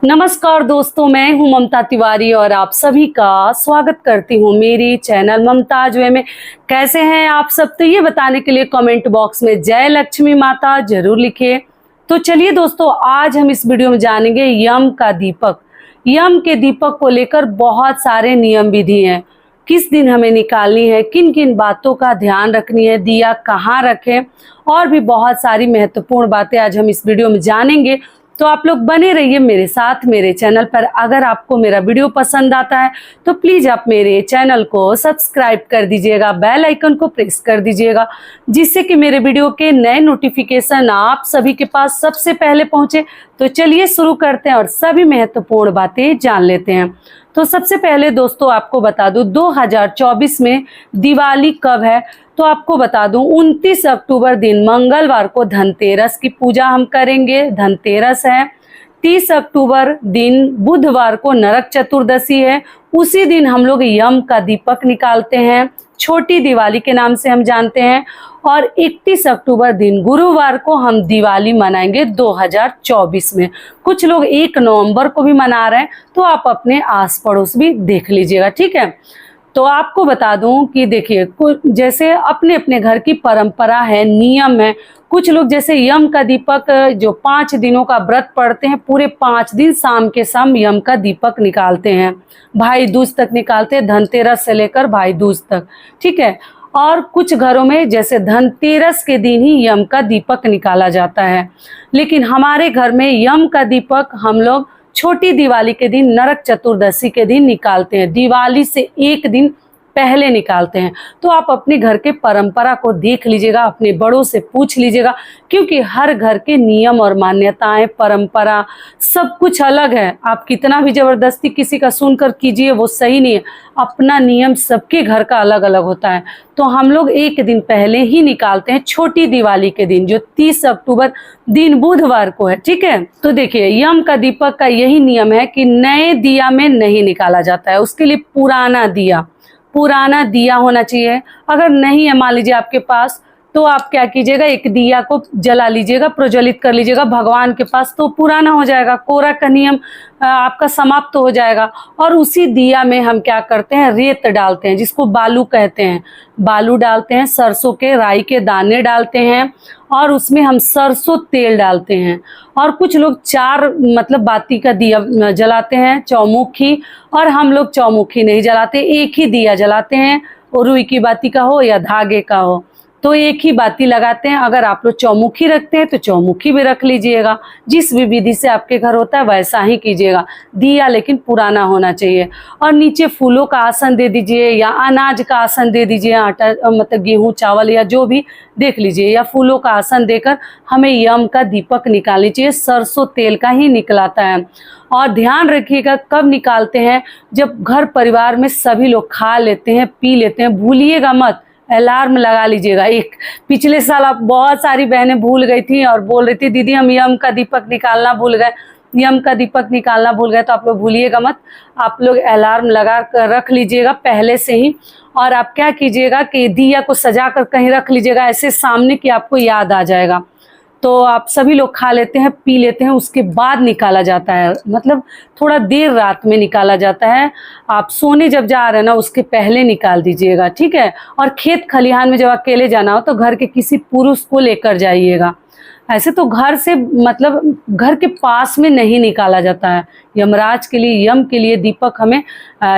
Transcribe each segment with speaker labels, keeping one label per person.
Speaker 1: नमस्कार दोस्तों, मैं हूं ममता तिवारी और आप सभी का स्वागत करती हूं मेरी चैनल ममताज वे में। कैसे हैं आप सब? तो ये बताने के लिए कमेंट बॉक्स में जय लक्ष्मी माता जरूर लिखिए। तो चलिए दोस्तों, आज हम इस वीडियो में जानेंगे यम का दीपक। यम के दीपक को लेकर बहुत सारे नियम विधि हैं। किस दिन हमें निकालनी है, किन किन बातों का ध्यान रखनी है, दिया कहाँ रखें, और भी बहुत सारी महत्वपूर्ण बातें आज हम इस वीडियो में जानेंगे। तो आप लोग बने रहिए मेरे साथ मेरे चैनल पर। अगर आपको मेरा वीडियो पसंद आता है तो प्लीज आप मेरे चैनल को सब्सक्राइब कर दीजिएगा, बेल आइकन को प्रेस कर दीजिएगा, जिससे कि मेरे वीडियो के नए नोटिफिकेशन आप सभी के पास सबसे पहले पहुंचे। तो चलिए शुरू करते हैं और सभी महत्वपूर्ण बातें जान लेते हैं। तो सबसे पहले दोस्तों आपको बता दूं 2024 में दिवाली कब है। तो आपको बता दूं 29 अक्टूबर दिन मंगलवार को धनतेरस की पूजा हम करेंगे। धनतेरस है। 30 अक्टूबर दिन बुधवार को नरक चतुर्दशी है। उसी दिन हम लोग यम का दीपक निकालते हैं, छोटी दिवाली के नाम से हम जानते हैं। और 31 अक्टूबर दिन गुरुवार को हम दिवाली मनाएंगे 2024 में। कुछ लोग 1 नवंबर को भी मना रहे हैं, तो आप अपने आस पड़ोस भी देख लीजिएगा, ठीक है। तो आपको बता दूं कि देखिए, जैसे अपने अपने घर की परंपरा है, नियम है। कुछ लोग जैसे यम का दीपक जो 5 दिनों का व्रत पढ़ते हैं, पूरे 5 दिन शाम के शाम यम का दीपक निकालते हैं। भाई दूज तक निकालते हैं, धनतेरस से लेकर भाई दूज तक, ठीक है। और कुछ घरों में जैसे धनतेरस के दिन ही यम का दीपक निकाला जाता है। लेकिन हमारे घर में यम का दीपक हम लोग छोटी दिवाली के दिन, नरक चतुर्दशी के दिन निकालते हैं। दिवाली से 1 दिन पहले निकालते हैं। तो आप अपने घर के परंपरा को देख लीजिएगा, अपने बड़ों से पूछ लीजिएगा, क्योंकि हर घर के नियम और मान्यताएं, परंपरा सब कुछ अलग है। आप कितना भी जबरदस्ती किसी का सुनकर कीजिए, वो सही नहीं है। अपना नियम सबके घर का अलग अलग होता है। तो हम लोग 1 दिन पहले ही निकालते हैं, छोटी दिवाली के दिन, जो 30 अक्टूबर दिन बुधवार को है, ठीक है। तो देखिए, यम का दीपक का यही नियम है कि नए दिया में नहीं निकाला जाता है। उसके लिए पुराना दिया होना चाहिए। अगर नहीं है मान लीजिए आपके पास, तो आप क्या कीजिएगा, एक दिया को जला लीजिएगा, प्रज्वलित कर लीजिएगा भगवान के पास, तो पुराना हो जाएगा, कोरा का नियम आपका समाप्त हो जाएगा। और उसी दिया में हम क्या करते हैं, रेत डालते हैं, जिसको बालू कहते हैं। बालू डालते हैं, सरसों के राई के दाने डालते हैं, और उसमें हम सरसों तेल डालते हैं। और कुछ लोग 4 बाती का दिया जलाते हैं, चौमुखी। और हम लोग चौमुखी नहीं जलाते, एक ही दिया जलाते हैं, और रुई की बाती का हो या धागे का हो, तो एक ही बाती लगाते हैं। अगर आप लोग चौमुखी रखते हैं तो चौमुखी भी रख लीजिएगा। जिस भी विधि से आपके घर होता है वैसा ही कीजिएगा। दिया लेकिन पुराना होना चाहिए। और नीचे फूलों का आसन दे दीजिए, या अनाज का आसन दे दीजिए, आटा गेहूं चावल या जो भी देख लीजिए, या फूलों का आसन देकर हमें यम का दीपक निकालनी चाहिए। सरसों तेल का ही निकलाता है। और ध्यान रखिएगा कब निकालते हैं, जब घर परिवार में सभी लोग खा लेते हैं, पी लेते हैं। भूलिएगा मत, अलार्म लगा लीजिएगा। एक पिछले साल आप बहुत सारी बहनें भूल गई थी और बोल रही थी दीदी हम यम का दीपक निकालना भूल गए, यम का दीपक निकालना भूल गए। तो आप लोग भूलिएगा मत, आप लोग अलार्म लगा कर रख लीजिएगा पहले से ही। और आप क्या कीजिएगा कि दिया को सजा कर कहीं रख लीजिएगा, ऐसे सामने कि आपको याद आ जाएगा। तो आप सभी लोग खा लेते हैं, पी लेते हैं, उसके बाद निकाला जाता है। थोड़ा देर रात में निकाला जाता है। आप सोने जब जा रहे हैं ना, उसके पहले निकाल दीजिएगा, ठीक है। और खेत खलिहान में जब अकेले जाना हो तो घर के किसी पुरुष को लेकर जाइएगा। ऐसे तो घर से घर के पास में नहीं निकाला जाता है। यमराज के लिए, यम के लिए दीपक हमें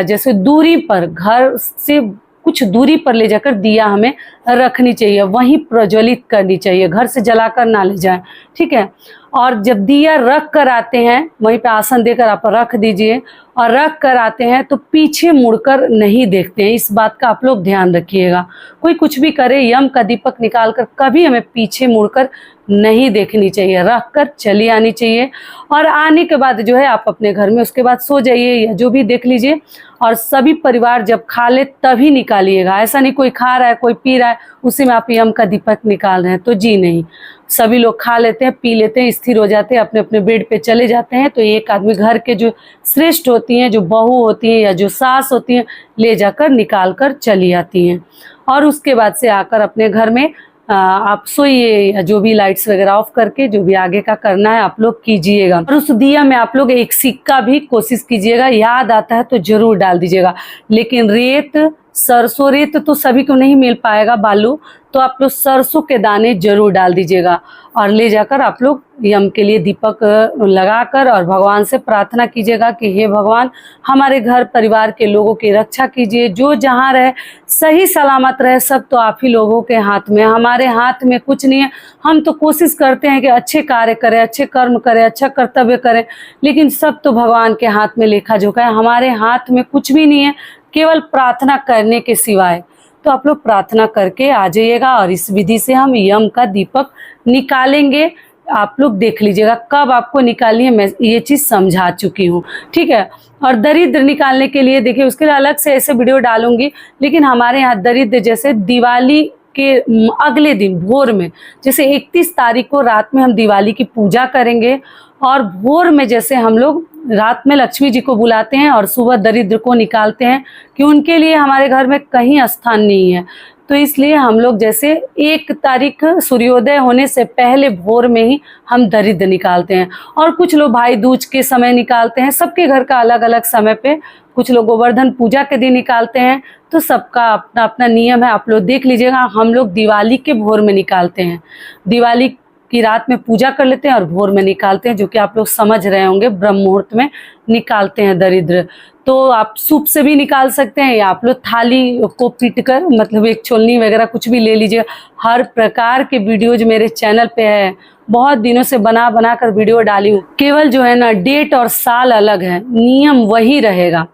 Speaker 1: जैसे दूरी पर, घर से कुछ दूरी पर ले जाकर दिया हमें रखनी चाहिए, वहीं प्रज्वलित करनी चाहिए, घर से जलाकर ना ले जाए, ठीक है। और जब दिया रख कर आते हैं, वहीं पे आसन देकर आप रख दीजिए। और रख कर आते हैं तो पीछे मुड़कर नहीं देखते हैं, इस बात का आप लोग ध्यान रखिएगा। कोई कुछ भी करे, यम का दीपक निकाल कर कभी हमें पीछे मुड़कर नहीं देखनी चाहिए, रख कर चली आनी चाहिए। और आने के बाद जो है आप अपने घर में उसके बाद सो जाइए या जो भी देख लीजिए। और सभी परिवार जब खा ले तभी निकालिएगा। ऐसा नहीं कोई खा रहा है, कोई पी रहा है, उसी में आप यम का दीपक निकाल रहे हैं, तो जी नहीं। सभी लोग खा लेते हैं, पी लेते हैं, स्थिर हो जाते हैं, अपने अपने बेड पे चले जाते हैं। तो एक आदमी घर के जो श्रेष्ठ होती हैं, जो बहू होती हैं या जो सास होती हैं, ले जाकर निकाल कर चली आती हैं। और उसके बाद से आकर अपने घर में आप सोइए या जो भी लाइट्स वगैरह ऑफ करके जो भी आगे का करना है आप लोग कीजिएगा। और उस दिया में आप लोग एक सिक्का भी कोशिश कीजिएगा, याद आता है तो जरूर डाल दीजिएगा। लेकिन रेत, सरसों, रेत तो सभी को नहीं मिल पाएगा, बालू, तो आप लोग सरसों के दाने जरूर डाल दीजिएगा। और ले जाकर आप लोग यम के लिए दीपक लगाकर और भगवान से प्रार्थना कीजिएगा कि हे भगवान, हमारे घर परिवार के लोगों की रक्षा कीजिए, जो जहाँ रहे सही सलामत रहे। सब तो आप ही लोगों के हाथ में, हमारे हाथ में कुछ नहीं है। हम तो कोशिश करते हैं कि अच्छे कार्य करें, अच्छे कर्म करें, अच्छा कर्तव्य करें, लेकिन सब तो भगवान के हाथ में लेखा जोखा है। हमारे हाथ में कुछ भी नहीं है, केवल प्रार्थना करने के सिवाय। तो आप लोग प्रार्थना करके आ जाइएगा और इस विधि से हम यम का दीपक निकालेंगे। आप लोग देख लीजिएगा कब आपको निकालनी है, मैं ये चीज़ समझा चुकी हूँ, ठीक है। और दरिद्र निकालने के लिए देखिए, उसके लिए अलग से ऐसे वीडियो डालूंगी। लेकिन हमारे यहाँ दरिद्र जैसे दिवाली के अगले दिन भोर में, जैसे 31 तारीख को रात में हम दिवाली की पूजा करेंगे, और भोर में जैसे हम लोग रात में लक्ष्मी जी को बुलाते हैं और सुबह दरिद्र को निकालते हैं, कि उनके लिए हमारे घर में कहीं स्थान नहीं है। तो इसलिए हम लोग जैसे 1 तारीख सूर्योदय होने से पहले भोर में ही हम दरिद्र निकालते हैं। और कुछ लोग भाई दूज के समय निकालते हैं, सबके घर का अलग अलग समय पे। कुछ लोग गोवर्धन पूजा के दिन निकालते हैं, तो सबका अपना अपना नियम है, आप लोग देख लीजिएगा। हम लोग दिवाली के भोर में निकालते हैं, दिवाली की रात में पूजा कर लेते हैं और भोर में निकालते हैं, जो कि आप लोग समझ रहे होंगे, ब्रह्म मुहूर्त में निकालते हैं दरिद्र। तो आप सूप से भी निकाल सकते हैं, या आप लोग थाली को पीट कर, मतलब एक छोलनी वगैरह कुछ भी ले लीजिए। हर प्रकार के वीडियोज मेरे चैनल पे है, बहुत दिनों से बना कर वीडियो डाली हूँ। केवल जो है ना, डेट और साल अलग है, नियम वही रहेगा।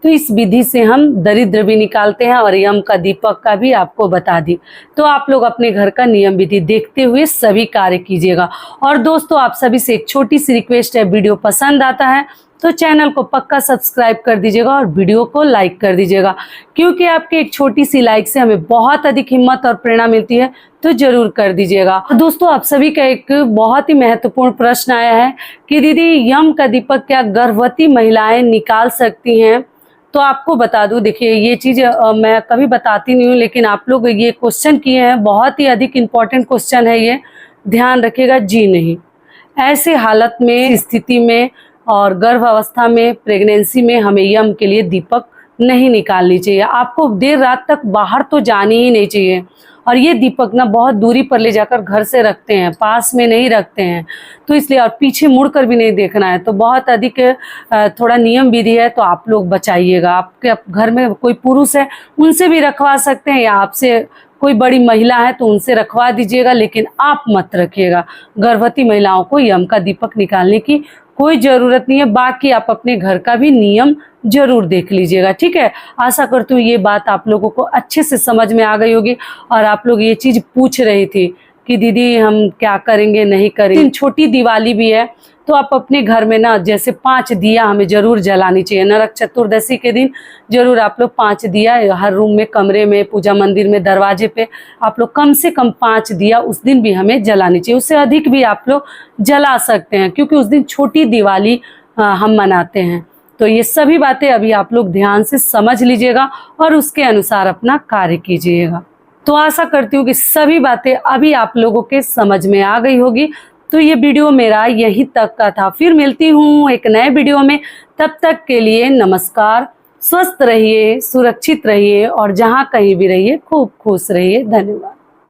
Speaker 1: तो इस विधि से हम दरिद्र भी निकालते हैं और यम का दीपक का भी आपको बता दी। तो आप लोग अपने घर का नियम विधि देखते हुए सभी कार्य कीजिएगा। और दोस्तों, आप सभी से एक छोटी सी रिक्वेस्ट है, वीडियो पसंद आता है तो चैनल को पक्का सब्सक्राइब कर दीजिएगा और वीडियो को लाइक कर दीजिएगा, क्योंकि आपके एक छोटी सी लाइक से हमें बहुत अधिक हिम्मत और प्रेरणा मिलती है। तो जरूर कर दीजिएगा। दोस्तों, आप सभी का एक बहुत ही महत्वपूर्ण प्रश्न आया है कि दीदी, यम का दीपक क्या गर्भवती महिलाएं निकाल सकती हैं? तो आपको बता दूं, देखिए ये चीज़ मैं कभी बताती नहीं हूँ, लेकिन आप लोग ये क्वेश्चन किए हैं, बहुत ही अधिक इम्पोर्टेंट क्वेश्चन है ये, ध्यान रखिएगा। जी नहीं, ऐसे हालत में, स्थिति में और गर्भ अवस्था में, प्रेगनेंसी में हमें यम के लिए दीपक नहीं निकालनी चाहिए। आपको देर रात तक बाहर तो जाने ही नहीं चाहिए। और ये दीपक ना बहुत दूरी पर ले जाकर घर से रखते हैं, पास में नहीं रखते हैं, तो इसलिए, और पीछे मुड़कर भी नहीं देखना है। तो बहुत अधिक थोड़ा नियम विधि है, तो आप लोग बचाइएगा। आपके घर में कोई पुरुष है, उनसे भी रखवा सकते हैं, या आपसे कोई बड़ी महिला है तो उनसे रखवा दीजिएगा, लेकिन आप मत रखिएगा। गर्भवती महिलाओं को यम का दीपक निकालने की कोई ज़रूरत नहीं है। बाकी आप अपने घर का भी नियम जरूर देख लीजिएगा, ठीक है। आशा करती हूँ ये बात आप लोगों को अच्छे से समझ में आ गई होगी। और आप लोग ये चीज़ पूछ रही थी कि दीदी हम क्या करेंगे, नहीं करेंगे। छोटी दिवाली भी है, तो आप अपने घर में ना जैसे 5 दिया हमें जरूर जलानी चाहिए। नरक चतुर्दशी के दिन जरूर आप लोग 5 दिया हर रूम में, कमरे में, पूजा मंदिर में, दरवाजे पे आप लोग कम से कम 5 दिया उस दिन भी हमें जलानी चाहिए। उससे अधिक भी आप लोग जला सकते हैं, क्योंकि उस दिन छोटी दिवाली हम मनाते हैं। तो ये सभी बातें अभी आप लोग ध्यान से समझ लीजिएगा और उसके अनुसार अपना कार्य कीजिएगा। तो आशा करती हूँ कि सभी बातें अभी आप लोगों के समझ में आ गई होगी। तो ये वीडियो मेरा यहीं तक का था, फिर मिलती हूँ एक नए वीडियो में। तब तक के लिए नमस्कार, स्वस्थ रहिए, सुरक्षित रहिए और जहाँ कहीं भी रहिए खूब खुश रहिए। धन्यवाद।